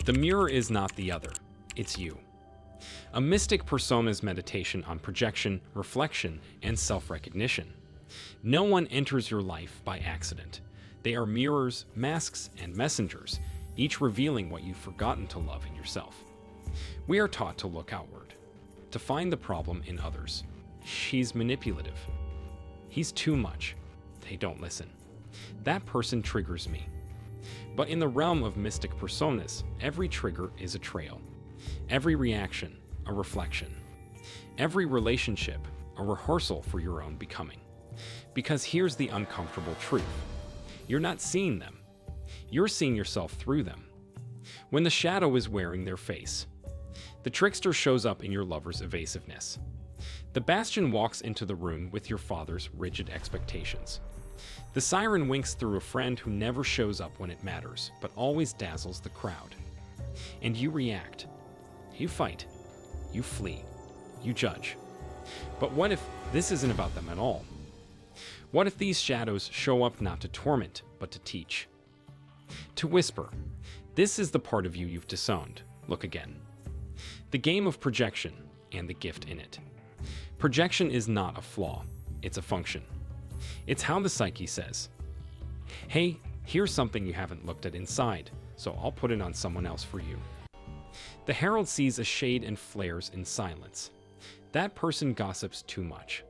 The mirror is not the other, it's you. A MysticPersonas meditation on projection, reflection, and self-recognition. No one enters your life by accident. They are mirrors, masks, and messengers, each revealing what you've forgotten to love in yourself. We are taught to look outward, to find the problem in others. She's manipulative. He's too much. They don't listen. That person triggers me. But in the realm of MysticPersonas, every trigger is a trail. Every reaction, a reflection. Every relationship, a rehearsal for your own becoming. Because here's the uncomfortable truth. You're not seeing them. You're seeing yourself through them. When the shadow is wearing their face, the trickster shows up in your lover's evasiveness. The Bastion walks into the room with your father's rigid expectations. The Siren winks through a friend who never shows up when it matters, but always dazzles the crowd. And you react. You fight. You flee. You judge. But what if this isn't about them at all? What if these shadows show up not to torment, but to teach? To whisper, this is the part of you you've disowned. Look again. The game of projection and the gift in it. Projection is not a flaw, it's a function. It's how the psyche says, hey, here's something you haven't looked at inside, so I'll put it on someone else for you. The herald sees a shade and flares in silence. That person gossips too much.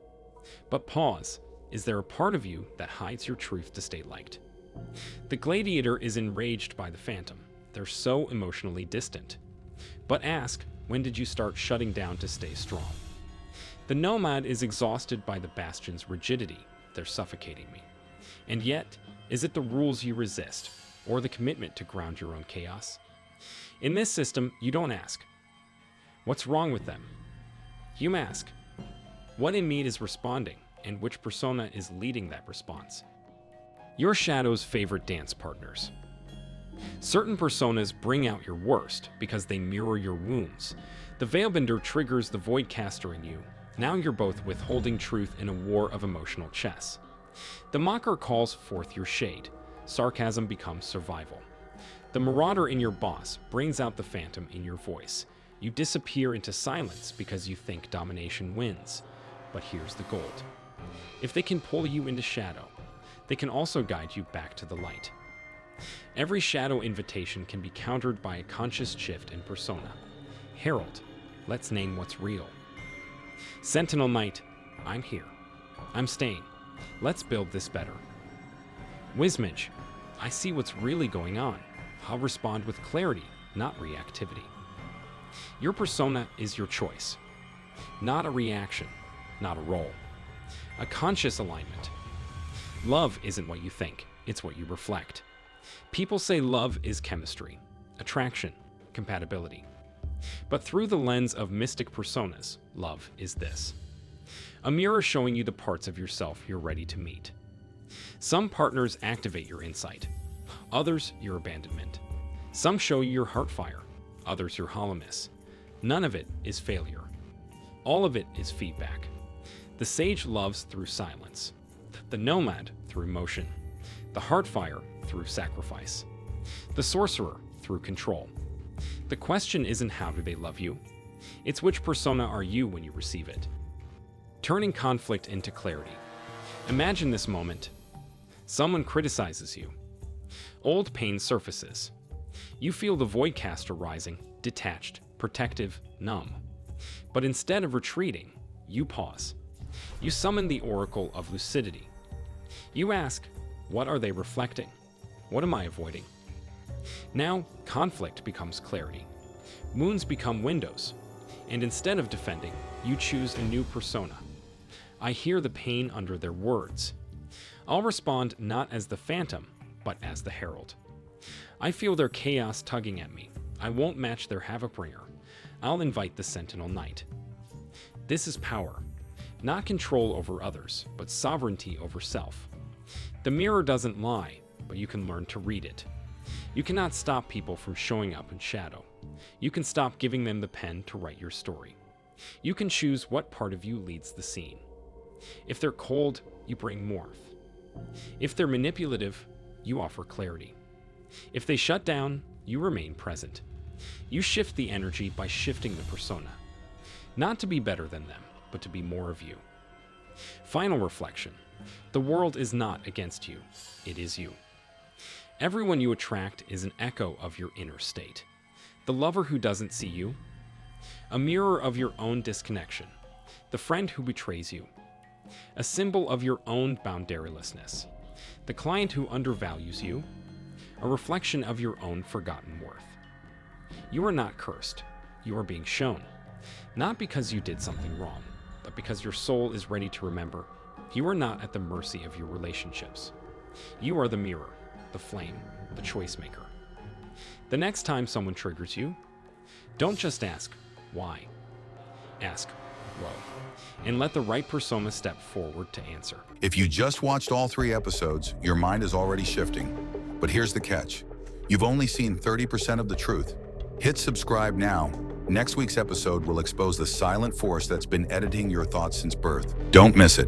But pause. Is there a part of you that hides your truth to stay liked? The gladiator is enraged by the phantom. They're so emotionally distant. But ask, when did you start shutting down to stay strong? The nomad is exhausted by the bastion's rigidity. They're suffocating me. And yet, is it the rules you resist, or the commitment to ground your own chaos? In this system, you don't ask, what's wrong with them? You ask, what in me is responding, and which persona is leading that response? Your shadow's favorite dance partners. Certain personas bring out your worst because they mirror your wounds. The Veilbender triggers the Voidcaster in you. Now you're both withholding truth in a war of emotional chess. The Mocker calls forth your shade. Sarcasm becomes survival. The Marauder in your boss brings out the phantom in your voice. You disappear into silence because you think domination wins. But here's the gold. If they can pull you into shadow, they can also guide you back to the light. Every shadow invitation can be countered by a conscious shift in persona. Herald, let's name what's real. Sentinel Knight, I'm here. I'm staying. Let's build this better. Wismage, I see what's really going on. I'll respond with clarity, not reactivity. Your persona is your choice. Not a reaction, not a role. A conscious alignment. Love isn't what you think, it's what you reflect. People say love is chemistry, attraction, compatibility. But through the lens of MysticPersonas, love is this. A mirror showing you the parts of yourself you're ready to meet. Some partners activate your insight, others your abandonment. Some show you your heart fire, others your hollowness. None of it is failure. All of it is feedback. The sage loves through silence, the nomad through motion, the heartfire through sacrifice, the sorcerer through control. The question isn't how do they love you, it's which persona are you when you receive it. Turning conflict into clarity. Imagine this moment. Someone criticizes you. Old pain surfaces. You feel the Voidcaster rising, detached, protective, numb. But instead of retreating, you pause. You summon the Oracle of Lucidity. You ask, what are they reflecting? What am I avoiding? Now, conflict becomes clarity. Wounds become windows. And instead of defending, you choose a new persona. I hear the pain under their words. I'll respond not as the phantom, but as the herald. I feel their chaos tugging at me. I won't match their havoc-bringer. I'll invite the Sentinel Knight. This is power. Not control over others, but sovereignty over self. The mirror doesn't lie, but you can learn to read it. You cannot stop people from showing up in shadow. You can stop giving them the pen to write your story. You can choose what part of you leads the scene. If they're cold, you bring warmth. If they're manipulative, you offer clarity. If they shut down, you remain present. You shift the energy by shifting the persona. Not to be better than them, but to be more of you. Final reflection. The world is not against you. It is you. Everyone you attract is an echo of your inner state. The lover who doesn't see you. A mirror of your own disconnection. The friend who betrays you. A symbol of your own boundarylessness. The client who undervalues you. A reflection of your own forgotten worth. You are not cursed. You are being shown. Not because you did something wrong, but because your soul is ready to remember. You are not at the mercy of your relationships. You are the mirror, the flame, the choice maker. The next time someone triggers you, don't just ask, why? Ask, whoa, and let the right persona step forward to answer. If you just watched all 3 episodes, your mind is already shifting. But here's the catch. You've only seen 30% of the truth. Hit subscribe now. Next week's episode will expose the silent force that's been editing your thoughts since birth. Don't miss it.